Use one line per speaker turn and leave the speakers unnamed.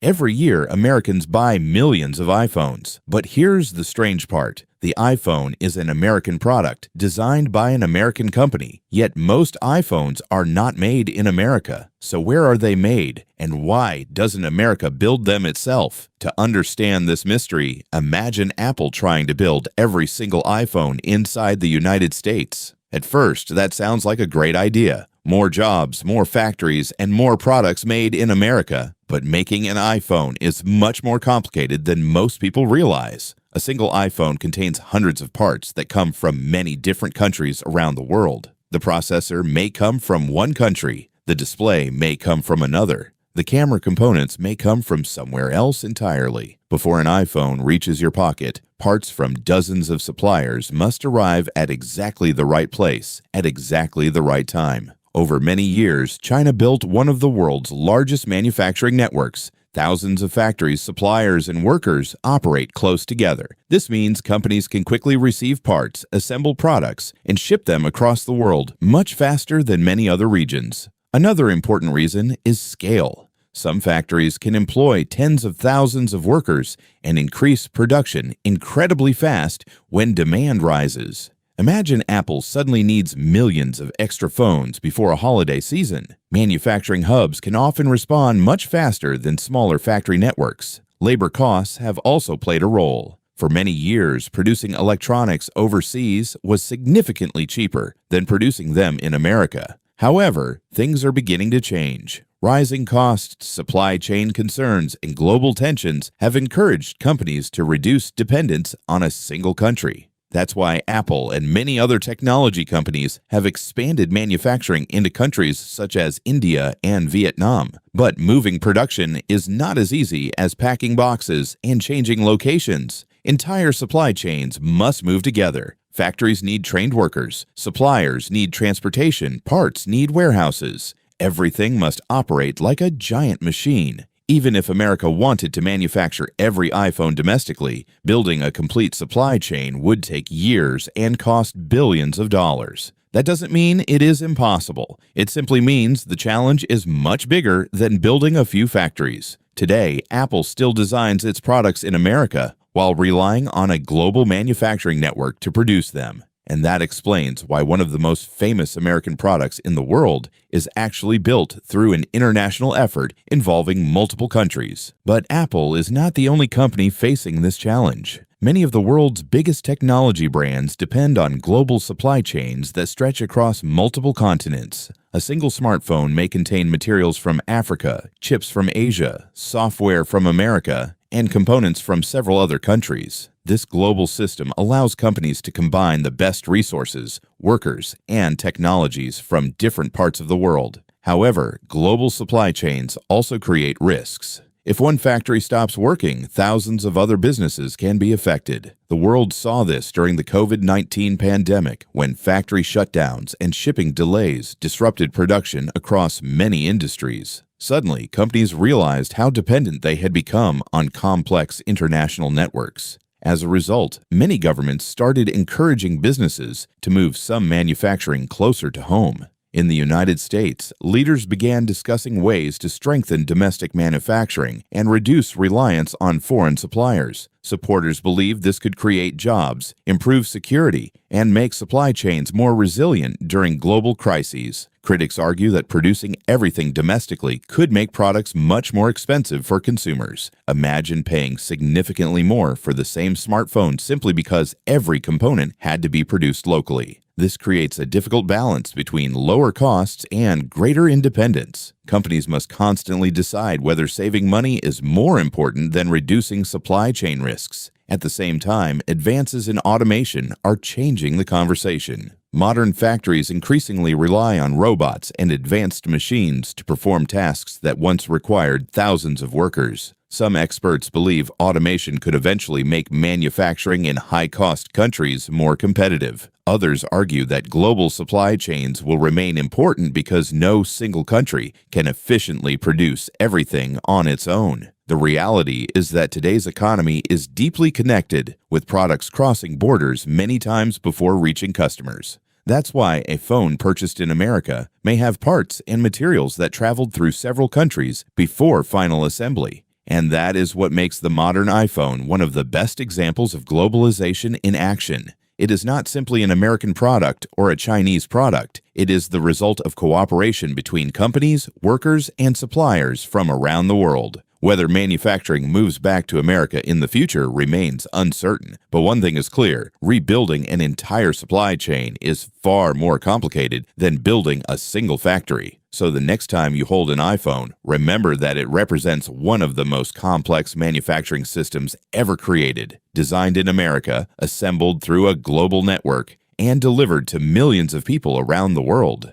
Every year, Americans buy millions of iPhones. But here's the strange part. The iPhone is an American product designed by an American company, yet most iPhones are not made in America. So where are they made, and why doesn't America build them itself? To understand this mystery, imagine Apple trying to build every single iPhone inside the United States. At first, that sounds like a great idea. More jobs, more factories, and more products made in America. But making an iPhone is much more complicated than most people realize. A single iPhone contains hundreds of parts that come from many different countries around the world. The processor may come from one country. The display may come from another. The camera components may come from somewhere else entirely. Before an iPhone reaches your pocket, parts from dozens of suppliers must arrive at exactly the right place, at exactly the right time. Over many years, China built one of the world's largest manufacturing networks. Thousands of factories, suppliers, and workers operate close together. This means companies can quickly receive parts, assemble products, and ship them across the world much faster than many other regions. Another important reason is scale. Some factories can employ tens of thousands of workers and increase production incredibly fast when demand rises. Imagine Apple suddenly needs millions of extra phones before a holiday season. Manufacturing hubs can often respond much faster than smaller factory networks. Labor costs have also played a role. For many years, producing electronics overseas was significantly cheaper than producing them in America. However, things are beginning to change. Rising costs, supply chain concerns, and global tensions have encouraged companies to reduce dependence on a single country. That's why Apple and many other technology companies have expanded manufacturing into countries such as India and Vietnam. But moving production is not as easy as packing boxes and changing locations. Entire supply chains must move together. Factories need trained workers. Suppliers need transportation. Parts need warehouses. Everything must operate like a giant machine. Even if America wanted to manufacture every iPhone domestically, building a complete supply chain would take years and cost billions of dollars. That doesn't mean it is impossible. It simply means the challenge is much bigger than building a few factories. Today, Apple still designs its products in America while relying on a global manufacturing network to produce them. And that explains why one of the most famous American products in the world is actually built through an international effort involving multiple countries. But Apple is not the only company facing this challenge. Many of the world's biggest technology brands depend on global supply chains that stretch across multiple continents. A single smartphone may contain materials from Africa, chips from Asia, software from America, and components from several other countries. This global system allows companies to combine the best resources, workers, and technologies from different parts of the world. However, global supply chains also create risks. If one factory stops working, thousands of other businesses can be affected. The world saw this during the COVID-19 pandemic, when factory shutdowns and shipping delays disrupted production across many industries. Suddenly, companies realized how dependent they had become on complex international networks. As a result, many governments started encouraging businesses to move some manufacturing closer to home. In the United States, leaders began discussing ways to strengthen domestic manufacturing and reduce reliance on foreign suppliers. Supporters believed this could create jobs, improve security, and make supply chains more resilient during global crises. Critics argue that producing everything domestically could make products much more expensive for consumers. Imagine paying significantly more for the same smartphone simply because every component had to be produced locally. This creates a difficult balance between lower costs and greater independence. Companies must constantly decide whether saving money is more important than reducing supply chain risks. At the same time, advances in automation are changing the conversation. Modern factories increasingly rely on robots and advanced machines to perform tasks that once required thousands of workers. Some experts believe automation could eventually make manufacturing in high-cost countries more competitive. Others argue that global supply chains will remain important because no single country can efficiently produce everything on its own. The reality is that today's economy is deeply connected, with products crossing borders many times before reaching customers. That's why a phone purchased in America may have parts and materials that traveled through several countries before final assembly. And that is what makes the modern iPhone one of the best examples of globalization in action. It is not simply an American product or a Chinese product. It is the result of cooperation between companies, workers, and suppliers from around the world. Whether manufacturing moves back to America in the future remains uncertain, but one thing is clear: rebuilding an entire supply chain is far more complicated than building a single factory. So the next time you hold an iPhone, remember that it represents one of the most complex manufacturing systems ever created, designed in America, assembled through a global network, and delivered to millions of people around the world.